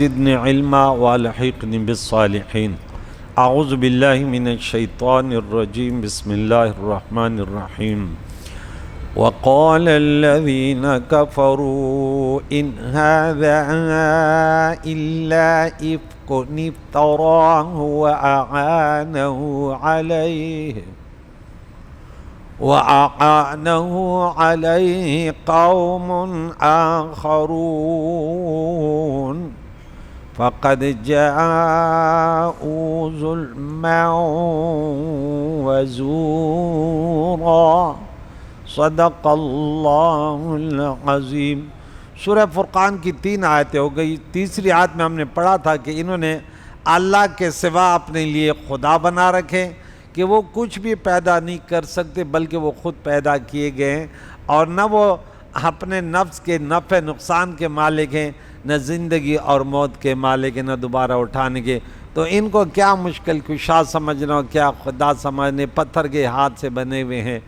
زدني علما والحقني بالصالحين. اعوذ باللہ من الشیطان الرجیم. بسم اللہ الرحمن الرحیم. وقال الذين كفروا إن هذا إلا إفك افتراه وأعانه عليه قوم آخرون فقد جاءوا ظلما وزورا. صدق اللہ العظیم. سورہ فرقان کی 3 آیتیں ہو گئی. تیسری آیت میں ہم نے پڑھا تھا کہ انہوں نے اللہ کے سوا اپنے لیے خدا بنا رکھے کہ وہ کچھ بھی پیدا نہیں کر سکتے بلکہ وہ خود پیدا کیے گئے ہیں، اور نہ وہ اپنے نفس کے نفع نقصان کے مالک ہیں، نہ زندگی اور موت کے مالک ہیں، نہ دوبارہ اٹھانے کے. تو ان کو کیا مشکل کشا سمجھنا، کیا خدا سمجھنے، پتھر کے ہاتھ سے بنے ہوئے ہیں.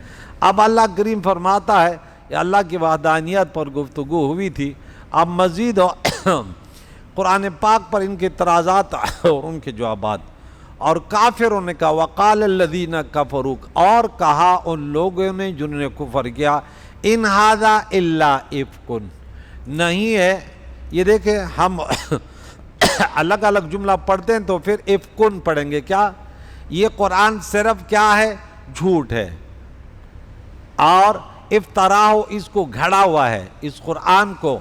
اب اللہ کریم فرماتا ہے کہ اللہ کی وحدانیت پر گفتگو ہوئی تھی، اب مزید قرآن پاک پر ان کے اعتراضات اور ان کے جوابات. اور کافروں نے کہا وقال الذین کفروا، اور کہا ان لوگوں نے جنہوں نے کفر کیا، ان ھذا الا افک، نہیں ہے. یہ دیکھیں ہم الگ الگ جملہ پڑھتے ہیں تو پھر افکن پڑھیں گے. کیا یہ قرآن صرف کیا ہے؟ جھوٹ ہے. اور افتراہ، اس کو گھڑا ہوا ہے، اس قرآن کو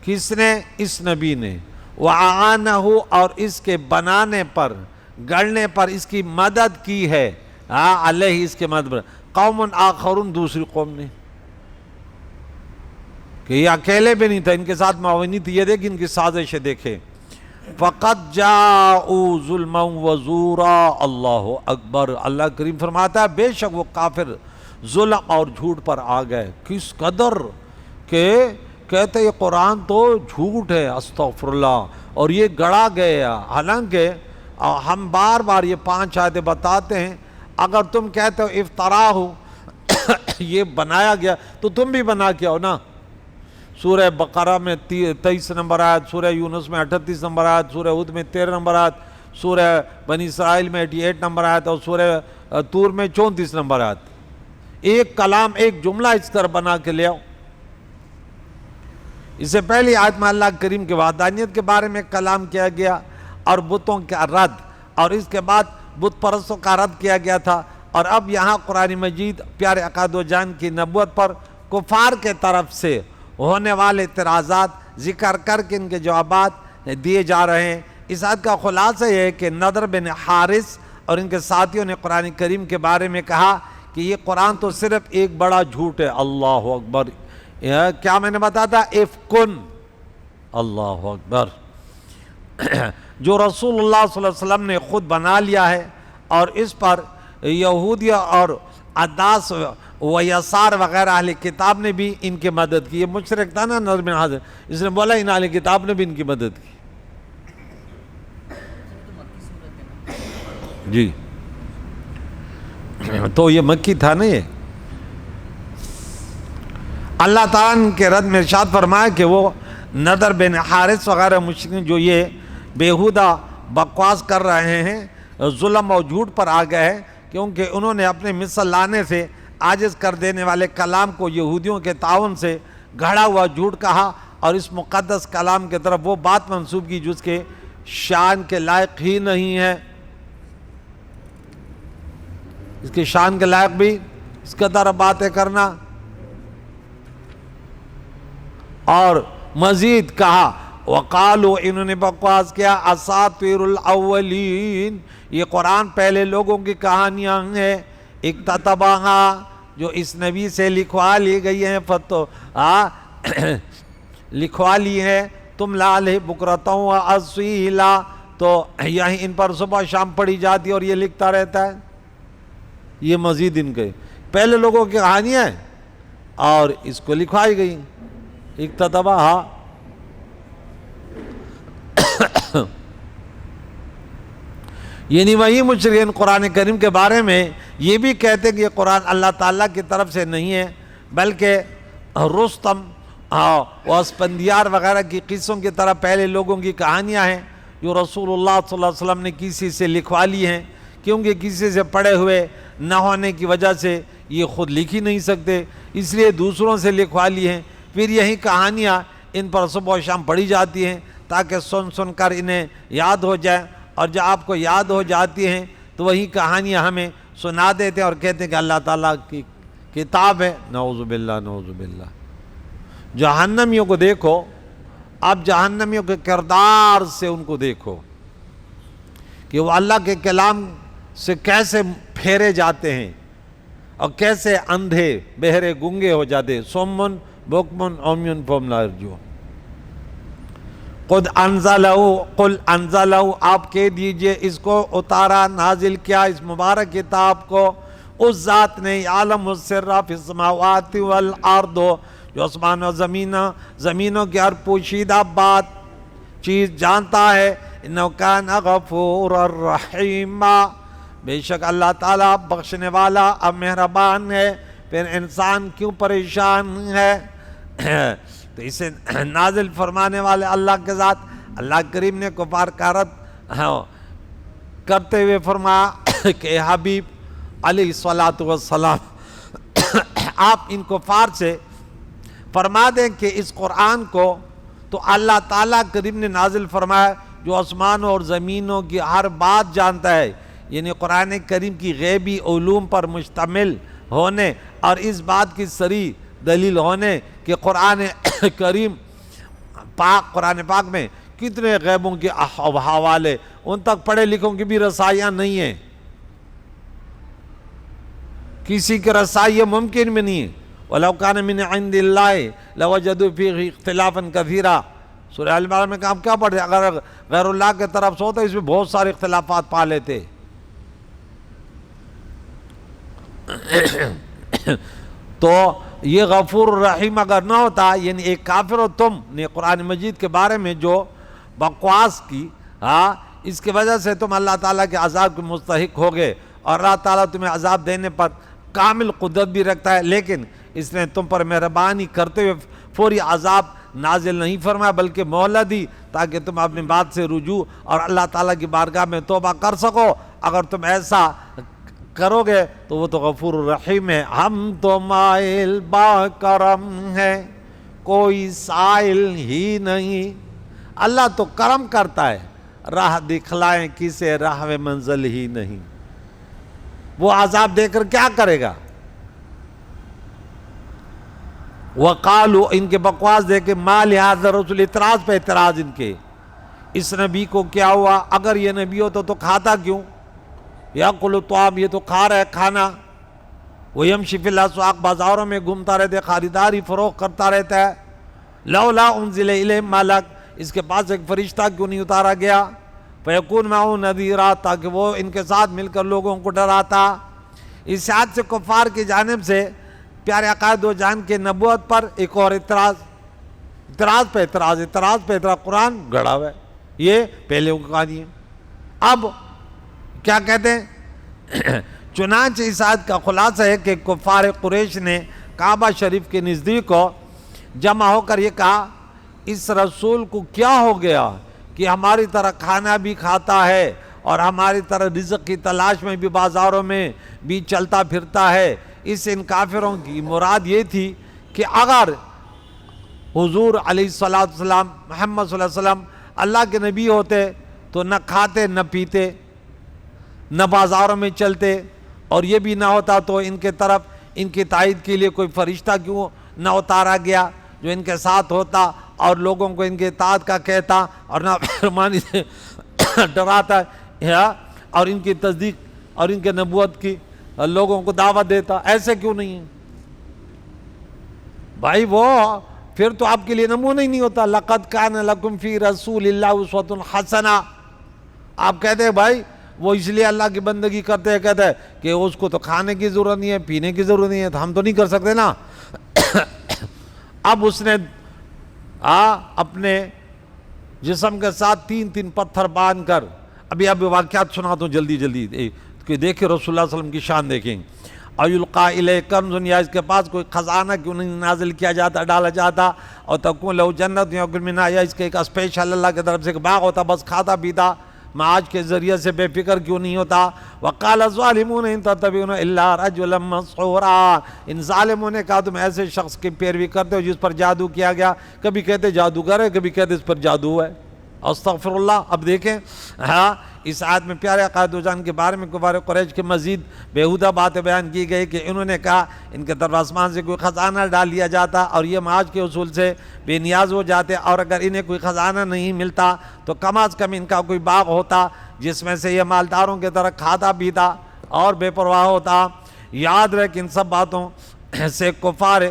کس نے؟ اس نبی نے. وَأَعَانَهُ، اور اس کے بنانے پر، گڑنے پر اس کی مدد کی ہے، علیہ، اس کے مدد پر قوم آخرون، دوسری قوم نے. کہ یہ اکیلے بھی نہیں تھا، ان کے ساتھ معاونی تھی. یہ دیکھ ان کی سازشیں دیکھیں. فَقَدْ جَاءُوا ظُلْمًا وَزُورًا. اللہ اکبر. اللہ کریم فرماتا ہے بے شک وہ کافر ظلم اور جھوٹ پر آ گئے. کس قدر کہ کہتے یہ قرآن تو جھوٹ ہے، استغفر اللہ، اور یہ گڑا گیا. حالانکہ ہم بار بار یہ 5 آیتیں بتاتے ہیں، اگر تم کہتے ہو افطرا ہو یہ بنایا گیا تو تم بھی بنا کے آؤ نا. سورہ بقرہ میں 23 نمبر آیت، سورہ یونس میں 38 نمبر آیت، سورہ ہود میں 13 نمبر آیت، سورہ بنی اسرائیل میں 88 نمبر آیت، اور سورہ طور میں 34 نمبر آیت. ایک کلام، ایک جملہ اس طرح بنا کے لے آؤ. اس سے پہلی آیت میں اللہ کریم کے وحدانیت کے بارے میں کلام کیا گیا اور بتوں کا رد، اور اس کے بعد بت پرستوں کا رد کیا گیا تھا. اور اب یہاں قرآن مجید پیارے عقائد و جان کی نبوت پر کفار کے طرف سے ہونے والے اعتراضات ذکر کر کے ان کے جوابات دیے جا رہے ہیں. اس آیت کا خلاصہ یہ ہے کہ نضر بن حارث اور ان کے ساتھیوں نے قرآن کریم کے بارے میں کہا کہ یہ قرآن تو صرف ایک بڑا جھوٹ ہے. اللہ اکبر. کیا میں نے بتایا تھا؟ افکن. اللہ اکبر. جو رسول اللہ صلی اللہ علیہ وسلم نے خود بنا لیا ہے، اور اس پر یہودی اور عداس و یسار وغیرہ اہل کتاب نے بھی ان کی مدد کی. یہ مشرک تھا نا نظر بن حاضر، اس نے بولا ان اہل کتاب نے بھی ان کی مدد کی. جی تو یہ مکی تھا نا. یہ اللہ تعالیٰ نے کے رد میں ارشاد فرمایا کہ وہ نضر بن حارث وغیرہ مشرکین جو یہ بیہودہ بکواس کر رہے ہیں، ظلم اور جھوٹ پر آ گئے ہیں، کیونکہ انہوں نے اپنے مثل لانے سے عاجز کر دینے والے کلام کو یہودیوں کے تعاون سے گھڑا ہوا جھوٹ کہا، اور اس مقدس کلام کی طرف وہ بات منسوب کی جس کے شان کے لائق ہی نہیں ہے. اس کے شان کے لائق بھی اس قدر باتیں کرنا. اور مزید کہا وقالو، انہوں نے بکواس کیا، اساطیر الاولین، یہ قرآن پہلے لوگوں کی کہانیاں ہیں، اکتتبہا، جو اس نبی سے لکھوا لی گئی ہیں، لکھوا لی ہیں، تم لالہ بکرتوں و اصیلا، تو یہیں ان پر صبح شام پڑھی جاتی اور یہ لکھتا رہتا ہے. یہ مزید ان کے پہلے لوگوں کی کہانیاں ہیں اور اس کو لکھوائی گئی. اکتتبہا. یعنی وہی مشرکین قرآن کریم کے بارے میں یہ بھی کہتے کہ یہ قرآن اللہ تعالیٰ کی طرف سے نہیں ہے، بلکہ رستم ہاں وہ اسپندیار وغیرہ کی قصوں کی طرح پہلے لوگوں کی کہانیاں ہیں جو رسول اللہ صلی اللہ علیہ وسلم نے کسی سے لکھوا لی ہیں، کیونکہ کسی سے پڑھے ہوئے نہ ہونے کی وجہ سے یہ خود لکھ ہی نہیں سکتے، اس لیے دوسروں سے لکھوا لی ہیں۔ پھر یہی کہانیاں ان پر صبح و شام پڑھی جاتی ہیں تاکہ سن کر انہیں یاد ہو جائے، اور جب آپ کو یاد ہو جاتی ہیں تو وہی کہانیاں ہمیں سنا دیتے ہیں اور کہتے ہیں کہ اللہ تعالیٰ کی کتاب ہے۔ نعوذ باللہ نعوذ باللہ۔ جہنمیوں کو دیکھو، اب جہنمیوں کے کردار سے ان کو دیکھو کہ وہ اللہ کے کلام سے کیسے پھیرے جاتے ہیں اور کیسے اندھے بہرے گنگے ہو جاتے۔ سمن بکمن عمیٌ فہم لا یرجعون۔ قد قل انزلہ، آپ کہہ دیجئے اس کو اتارا نازل کیا اس مبارک کتاب کو اس ذات نے، یعلم السر فی السماوات والارض، جو آسمان و زمینوں کی ہر پوشیدہ بات چیز جانتا ہے۔ انہ کان غفورا رحیما، بے شک اللہ تعالیٰ بخشنے والا اور مہربان ہے۔ پھر انسان کیوں پریشان ہے؟ تو اسے نازل فرمانے والے اللہ کے ذات، اللہ کریم نے کفار کا رد کرتے ہوئے فرمایا کہ حبیب علیہ الصلاۃ والسلام، آپ ان کفار سے فرما دیں کہ اس قرآن کو تو اللہ تعالیٰ کریم نے نازل فرمایا جو آسمانوں اور زمینوں کی ہر بات جانتا ہے، یعنی قرآن کریم کی غیبی علوم پر مشتمل ہونے اور اس بات کی صریح دلیل ہونے کہ قرآن کریم قرآن پاک میں کتنے غیبوں کے حوالے، ان تک پڑھے لکھوں کی بھی رسائیاں نہیں ہیں، کسی کے رسائی ممکن بھی نہیں ہے۔ وَلَوْ كَانَ مِنْ عِنْدِ اللَّهِ لَوَجَدُوا فِيهِ اخْتِلَافًا كَثِيرًا۔ سورہ ال-عمران میں ہم کیا پڑھتے ہیں؟ اگر غیر اللہ کے طرف سے ہوتا اس میں بہت سارے اختلافات پا لیتے۔ تو یہ غفور الرحیم اگر نہ ہوتا، یعنی ایک کافر ہو تم نے قرآن مجید کے بارے میں جو بکواس کی، اس کی وجہ سے تم اللہ تعالیٰ کے عذاب کے مستحق ہو گئے، اور اللہ تعالیٰ تمہیں عذاب دینے پر کامل قدرت بھی رکھتا ہے، لیکن اس نے تم پر مہربانی کرتے ہوئے فوری عذاب نازل نہیں فرمایا بلکہ مہلت دی تاکہ تم اپنی بات سے رجوع اور اللہ تعالیٰ کی بارگاہ میں توبہ کر سکو۔ اگر تم ایسا کرو گے تو وہ تو غفور الرحیم ہے۔ ہم تو مائل با کرم ہے، کوئی سائل ہی نہیں۔ اللہ تو کرم کرتا ہے، راہ دکھلائیں کسے راہ منزل ہی نہیں۔ وہ عذاب دے کر کیا کرے گا؟ وقالو، ان کے بکواس دے کے ما لہذا رسول، اعتراض پہ اعتراض ان کے، اس نبی کو کیا ہوا؟ اگر یہ نبی ہوتا تو کھاتا کیوں؟ یاکل الطعام، یہ تو کھا رہا ہے کھانا، ویمشی فی الاسواق، بازاروں میں گھومتا رہتا ہے، خریداری فروخت کرتا رہتا ہے۔ لولا انزل الیہ ملک، اس کے پاس ایک فرشتہ کیوں نہیں اتارا گیا؟ فیکون معہ نذیرا، تاکہ وہ ان کے ساتھ مل کر لوگوں کو ڈراتا۔ اس آیت سے کفار کی جانب سے پیارے آقا دو جہان کے نبوت پر ایک اور اعتراض پہ اعتراض، قرآن گڑا ہوا ہے، یہ پہلے کی کہانی ہے۔ اب کیا کہتے ہیں؟ چنانچہ اس آیت کا خلاصہ ہے کہ کفار قریش نے کعبہ شریف کے نزدیک کو جمع ہو کر یہ کہا، اس رسول کو کیا ہو گیا کہ ہماری طرح کھانا بھی کھاتا ہے اور ہماری طرح رزق کی تلاش میں بھی بازاروں میں بھی چلتا پھرتا ہے۔ اس ان کافروں کی مراد یہ تھی کہ اگر حضور علیہ السلام محمد صلی اللہ علیہ وسلم اللہ کے نبی ہوتے تو نہ کھاتے نہ پیتے نہ بازاروں میں چلتے، اور یہ بھی نہ ہوتا تو ان کے طرف ان کی تائید کے لیے کوئی فرشتہ کیوں نہ اتارا گیا جو ان کے ساتھ ہوتا اور لوگوں کو ان کے اطاعت کا کہتا اور نافرمانی سے ڈراتا اور ان کی تصدیق اور ان کے نبوت کی لوگوں کو دعوت دیتا؟ ایسے کیوں نہیں ہے بھائی؟ وہ پھر تو آپ کے لیے نمونہ ہی نہیں ہوتا۔ لَقَدْ كَانَ لَكُمْ فِي رَسُولِ اللَّهِ أُسْوَةٌ حَسَنَةٌ۔ آپ کہتے ہیں بھائی وہ اس لیے اللہ کی بندگی کرتے ہیں، کہتے ہیں کہ اس کو تو کھانے کی ضرورت نہیں ہے، پینے کی ضرورت نہیں ہے، تو ہم تو نہیں کر سکتے نا۔ اب اس نے اپنے جسم کے ساتھ تین پتھر باندھ کر، ابھی واقعات سناتا ہوں جلدی کہ دیکھیں رسول اللہ صلی اللہ علیہ وسلم کی شان دیکھیں۔ ایلقا الیہ کنز، یا اس کے پاس کوئی خزانہ کیوں نہیں نازل کیا جاتا، ڈالا جاتا، اور تکون لہو جنت یاکل منہا، یا اس کے ایک اسپیشل اللہ کی طرف سے ایک باغ ہوتا، بس کھاتا پیتا معاش کے ذریعے سے بے فکر کیوں نہیں ہوتا۔ وقال الظالمون ان تتبعون الا رجلا مسحورا، ان ظالموں نے کہا تم ایسے شخص کی پیروی کرتے ہو جس پر جادو کیا گیا، کبھی کہتے جادوگر ہے، کبھی کہتے اس پر جادو ہے، استغفر اللہ۔ اب دیکھیں اس آیت میں پیارے عقائد و جان کے بارے میں کفار قریش کے مزید بیہودہ باتیں بیان کی گئی کہ انہوں نے کہا ان کے طرف آسمان سے کوئی خزانہ ڈال لیا جاتا اور یہ معاش کے اصول سے بے نیاز ہو جاتے، اور اگر انہیں کوئی خزانہ نہیں ملتا تو کم از کم ان کا کوئی باغ ہوتا جس میں سے یہ مالداروں کی طرح کھاتا پیتا اور بے پرواہ ہوتا۔ یاد رکھ کہ ان سب باتوں سے کفار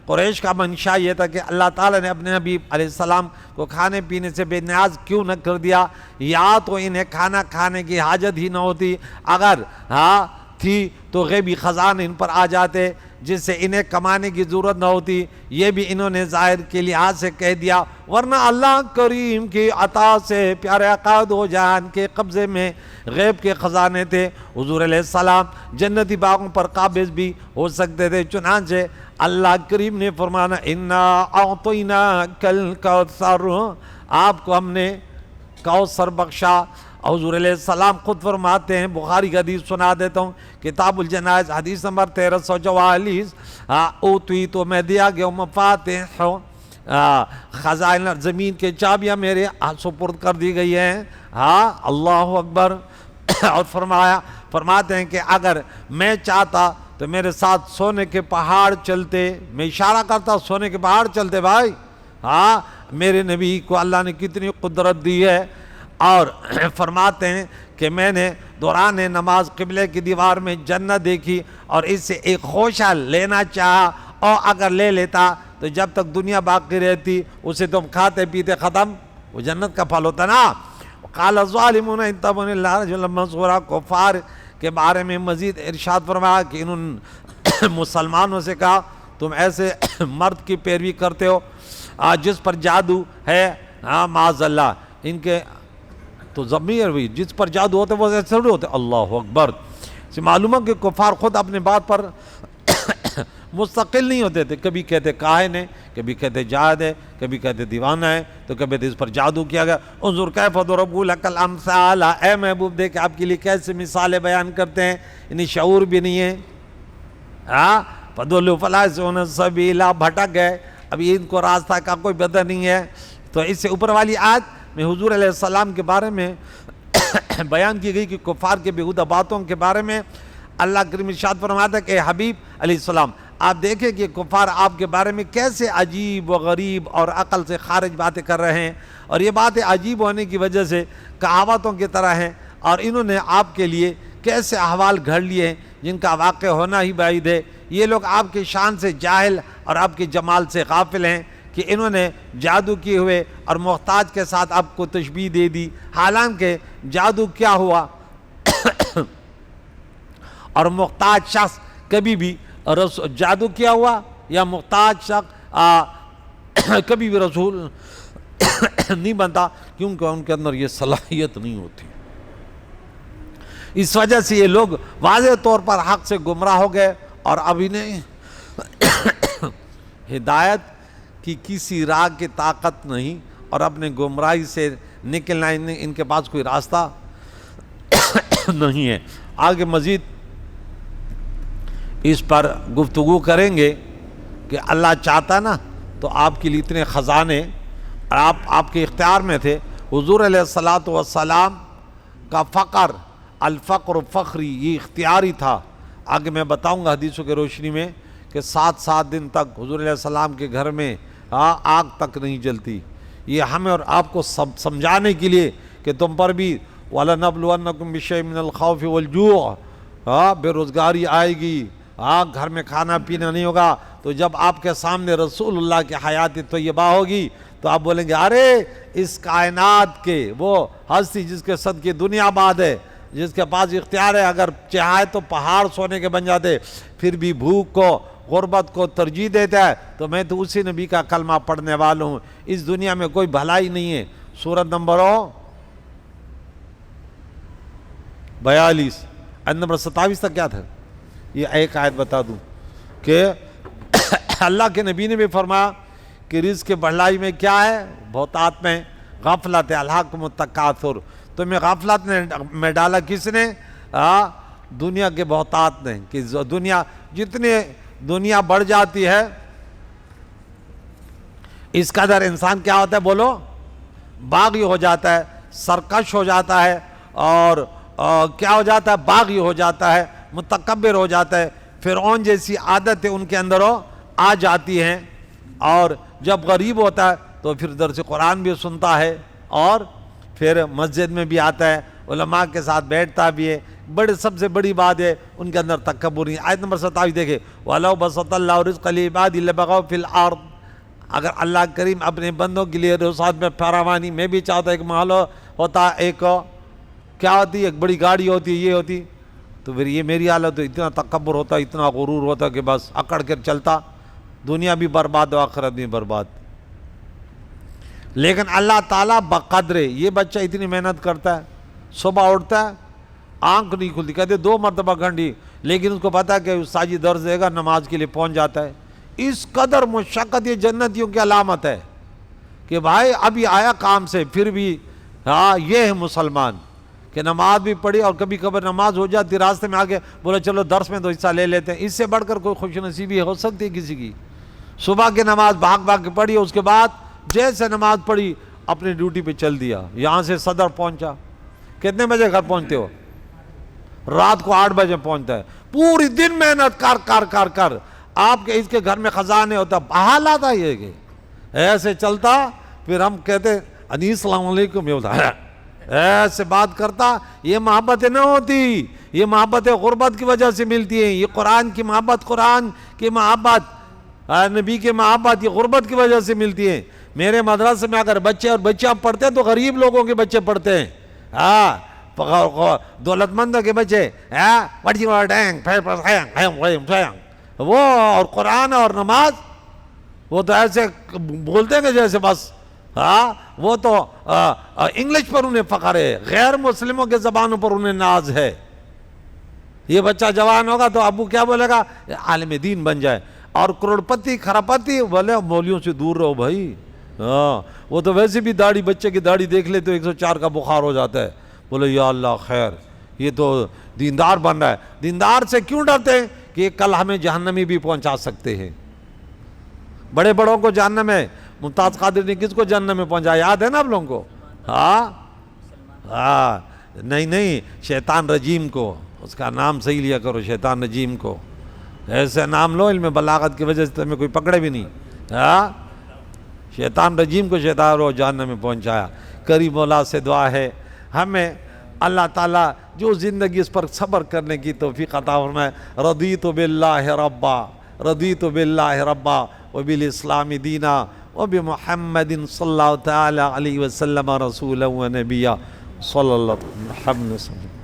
قریش کا منشا یہ تھا کہ اللہ تعالیٰ نے اپنے حبیب علیہ السلام کو کھانے پینے سے بے نیاز کیوں نہ کر دیا، یا تو انہیں کھانا کھانے کی حاجت ہی نہ ہوتی، اگر تھی تو غیبی خزانے ان پر آ جاتے جس سے انہیں کمانے کی ضرورت نہ ہوتی، یہ بھی انہوں نے ظاہر کے لحاظ سے کہہ دیا، ورنہ اللہ کریم کی عطا سے پیارے عقائد و جان کے قبضے میں غیب کے خزانے تھے۔ حضور علیہ السلام جنتی باغوں پر قابض بھی ہو سکتے تھے، چنانچہ اللہ کریم نے فرمانا انا اعطیناک الکوثر، آپ کو ہم نے کوثر بخشا۔ حضور علیہ السلام خود فرماتے ہیں، بخاری کی حدیث سنا دیتا ہوں، کتاب الجنائز حدیث نمبر 1344، اوتیت تو میں دیا گیا مفاتیح خزائن زمین کے چابیاں میرے سپرد کر دی گئی ہیں، اللہ اکبر۔ اور فرماتے ہیں کہ اگر میں چاہتا تو میرے ساتھ سونے کے پہاڑ چلتے، میں اشارہ کرتا سونے کے پہاڑ چلتے بھائی، میرے نبی کو اللہ نے کتنی قدرت دی ہے۔ اور فرماتے ہیں کہ میں نے دوران نماز قبلے کی دیوار میں جنت دیکھی اور اس سے ایک خوشہ لینا چاہا، اور اگر لے لیتا تو جب تک دنیا باقی رہتی اسے تم کھاتے پیتے ختم، وہ جنت کا پھل ہوتا نا۔ قال الظالمون ان تتبعون الا رجلا مسحورا، کفار کے بارے میں مزید ارشاد فرمایا کہ انہوں نے مسلمانوں سے کہا تم ایسے مرد کی پیروی کرتے ہو جس پر جادو ہے، معاذ اللہ، ان کے تو ضمیر ہوئی جس پر جادو ہوتے وہ ایسے تھوڑی ہوتے، اللہ اکبر۔ سے معلوم ہے کہ کفار خود اپنے بات پر مستقل نہیں ہوتے تھے، کبھی کہتے کاہن ہے، کبھی کہتے جاہد ہے، کبھی کہتے دیوانہ ہے، تو کبھی کہتے اس پر جادو کیا گیا۔ انظر کیف ضربوا لک الامثال، اے محبوب دیکھ آپ کے لیے کیسے مثالیں بیان کرتے ہیں، انہیں شعور بھی نہیں ہے۔ فضلوا فلا يستطيعون السبيل، بھٹک گئے، ابھی ان کو راستہ کا کوئی پتہ نہیں ہے۔ تو اس سے اوپر والی آیت میں حضور علیہ السلام کے بارے میں بیان کی گئی کہ کفار کے بیہودہ باتوں کے بارے میں اللہ کریم ارشاد فرماتا ہے کہ اے حبیب علیہ السلام آپ دیکھیں کہ کفار آپ کے بارے میں کیسے عجیب و غریب اور عقل سے خارج باتیں کر رہے ہیں، اور یہ باتیں عجیب ہونے کی وجہ سے کہاوتوں کی طرح ہیں، اور انہوں نے آپ کے لیے کیسے احوال گھڑ لیے ہیں جن کا واقع ہونا ہی بعید ہے۔ یہ لوگ آپ کی شان سے جاہل اور آپ کے جمال سے غافل ہیں کہ انہوں نے جادو کیے ہوئے اور محتاج کے ساتھ آپ کو تشبیہ دے دی، حالانکہ جادو کیا ہوا اور محتاج شخص کبھی بھی جادو کیا ہوا یا محتاج شخص کبھی بھی رسول نہیں بنتا، کیونکہ ان کے اندر یہ صلاحیت نہیں ہوتی۔ اس وجہ سے یہ لوگ واضح طور پر حق سے گمراہ ہو گئے، اور اب انہیں ہدایت کی کسی راہ کی طاقت نہیں، اور اپنے گمراہی سے نکلنا ان کے پاس کوئی راستہ نہیں ہے۔ آگے مزید اس پر گفتگو کریں گے کہ اللہ چاہتا نا تو آپ کے لیے اتنے خزانے آپ کے اختیار میں تھے۔ حضور علیہ السلام کا فقر، الفقر فخری، یہ اختیاری تھا۔ آگے میں بتاؤں گا حدیثوں کے روشنی میں کہ 7 دن تک حضور علیہ السلام کے گھر میں آگ تک نہیں جلتی۔ یہ ہمیں اور آپ کو سمجھانے کے لیے کہ تم پر بھی وَلَنَبْلُوَنَّكُمْ بِشَيْءٍ مِّنَ الْخَوْفِ وَالْجُوعِ، بے روزگاری آئے گی، گھر میں کھانا پینا نہیں ہوگا، تو جب آپ کے سامنے رسول اللہ کی حیات طیبہ ہوگی تو آپ بولیں گے ارے اس کائنات کے وہ ہستی جس کے صدقے دنیا آباد ہے، جس کے پاس اختیار ہے، اگر چاہے تو پہاڑ سونے کے بن جاتے، پھر بھی بھوک کو غربت کو ترجیح دیتا ہے، تو میں تو اسی نبی کا کلمہ پڑھنے والا ہوں۔ اس دنیا میں کوئی بھلائی نہیں ہے۔ سورت نمبر 42 آیت نمبر 27 تک کیا تھا؟ یہ ایک آیت بتا دوں کہ اللہ کے نبی نے بھی فرمایا کہ رزق کے بڑھلائی میں کیا ہے؟ بہتات میں غفلت ہے، الہاکم التکاثر، تمہیں غفلت میں ڈالا کس نے؟ دنیا کے بہتات نے، کہ دنیا جتنے دنیا بڑھ جاتی ہے اس قدر انسان کیا ہوتا ہے بولو؟ باغی ہو جاتا ہے، سرکش ہو جاتا ہے، اور کیا ہو جاتا ہے؟ باغی ہو جاتا ہے، متکبر ہو جاتا ہے، فرعون جیسی عادتیں ان کے اندر آ جاتی ہیں، اور جب غریب ہوتا ہے تو پھر درس قرآن بھی سنتا ہے اور پھر مسجد میں بھی آتا ہے، علماء کے ساتھ بیٹھتا بھی ہے، سب سے بڑی بات ہے ان کے اندر تکبر نہیں۔ آیت نمبر 27 دیکھیں، وَلَوْ بَسَطَ اللَّهُ رِزْقَ لِعِبَادِهِ لَبَغَوْا فِي الْأَرْضِ، اگر اللہ کریم اپنے بندوں کے لیے رزق میں فراوانی، میں بھی چاہتا ایک محل ہوتا، ایک کیا ہوتی، ایک بڑی گاڑی ہوتی، یہ ہوتی، تو پھر یہ میری حالت تو اتنا تکبر ہوتا، اتنا غرور ہوتا کہ بس اکڑ کر چلتا، دنیا بھی برباد و آخرت بھی برباد۔ لیکن اللہ تعالیٰ بقدر، یہ بچہ اتنی محنت کرتا ہے، صبح اٹھتا ہے، آنکھ نہیں کھلتی، کہتے 2 مرتبہ گھنٹی، لیکن اس کو پتا ہے کہ استاذی درس دے گا، نماز کے لیے پہنچ جاتا ہے۔ اس قدر مشقت یہ جنتیوں کی علامت ہے کہ بھائی ابھی آیا کام سے، پھر بھی یہ ہے مسلمان کہ نماز بھی پڑھی، اور کبھی کبھی نماز ہو جاتی راستے میں آگے بولے چلو درس میں تو حصہ لے لیتے ہیں۔ اس سے بڑھ کر کوئی خوش نصیبی ہو سکتی ہے کسی کی؟ صبح کی نماز بھاگ بھاگ کے پڑھی، اس کے بعد جیسے نماز پڑھی اپنی ڈیوٹی پہ چل دیا، یہاں سے صدر پہنچا، کتنے بجے گھر پہنچتے ہو؟ رات کو 8 بجے پہنچتا ہے، پوری دن محنت کر آپ کے اس کے گھر میں خزانے ہوتا، بحال آتا یہ کہ ایسے چلتا، پھر ہم کہتے انیس السلام علیکم، یہ ہوتا ہے ایسے بات کرتا۔ یہ محبتیں نہ ہوتی، یہ محبتیں غربت کی وجہ سے ملتی ہیں، یہ قرآن کی محبت، قرآن کی محبت، نبی کی محبت، یہ غربت کی وجہ سے ملتی ہیں۔ میرے مدرسے میں اگر بچے اور بچیاں پڑھتے ہیں تو غریب لوگوں کے بچے پڑھتے ہیں، دولت مندوں کے بچے وہ، اور قرآن اور نماز وہ تو ایسے بولتے ہیں کہ جیسے بس وہ تو انگلش پر انہیں فخر ہے، غیر مسلموں کے زبانوں پر انہیں ناز ہے۔ یہ بچہ جوان ہوگا تو ابو کیا بولے گا؟ عالم دین بن جائے، اور کروڑپتی کھرپتی بولے مولیوں سے دور رہو بھائی۔ وہ تو ویسے بھی داڑھی، بچے کی داڑھی دیکھ لے تو 104 کا بخار ہو جاتا ہے، بولے یا اللہ خیر، یہ تو دیندار بن رہا ہے۔ دیندار سے کیوں ڈرتے ہیں؟ کہ کل ہمیں جہنمی بھی پہنچا سکتے ہیں۔ بڑے بڑوں کو جہنم میں، ممتاز قادر نے کس کو جہنم میں پہنچا یاد ہے نا آپ لوگوں کو؟ نہیں شیطان رجیم کو، اس کا نام صحیح لیا کرو، شیطان رجیم کو، ایسے نام لو علم بلاغت کی وجہ سے تمہیں کوئی پکڑے بھی نہیں۔ شیطان رجیم کو شیطان رو جہنم میں پہنچایا۔ کریم مولا سے دعا ہے ہمیں اللہ تعالیٰ جو زندگی اس پر صبر کرنے کی توفیق عطا فرمائے۔ رضیت باللہ ربا، رضیت باللہ ربا وبالاسلام دینا وبمحمد صلی اللہ تعالی علیہ وسلم رسولا و نبیا صلی اللہ علیہ وسلم۔